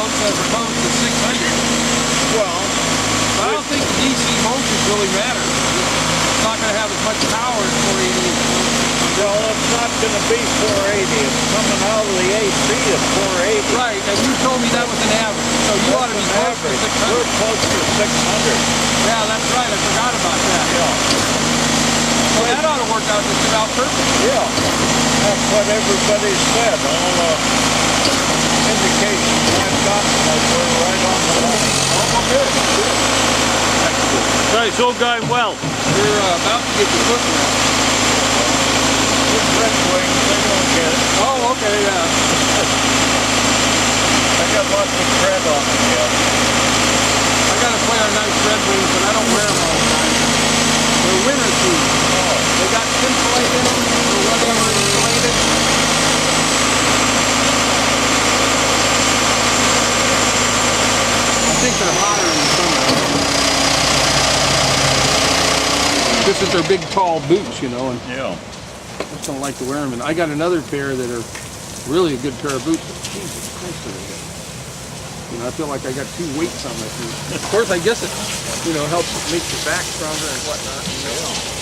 volts as opposed to 600. Well, But I don't think the DC voltage really matters. It's not going to have as much power as 480. well, it's not going to be 480. It's coming out of the AC at 480. Right, and you told me that was an average. So you ought to be close to 600. We're close to 600. Yeah, that's right. I forgot about that. Yeah. So that ought to work out just about perfect. Yeah. That's what everybody said. All the indications I've gotten that we're right on the line. Oh, good. Good. Excellent. So it's all going well. You're about to get your foot wet. With Red Wings, they don't get it. Oh, okay, yeah. I got lots of tread on them yet. I got a pair of nice Red Wings, but I don't wear them all the time. They're winter shoes. Oh. They got tinselate in them, or whatever insulated. I think they're hotter in the summer. This is their big, tall boots, you know, and Yeah. I just don't like to wear them. And I got another pair that are really a good pair of boots, but Jesus Christ, are they good. You know, I feel like I got two weights on my feet. Of course, I guess it, you know, helps make your back stronger and whatnot. You know?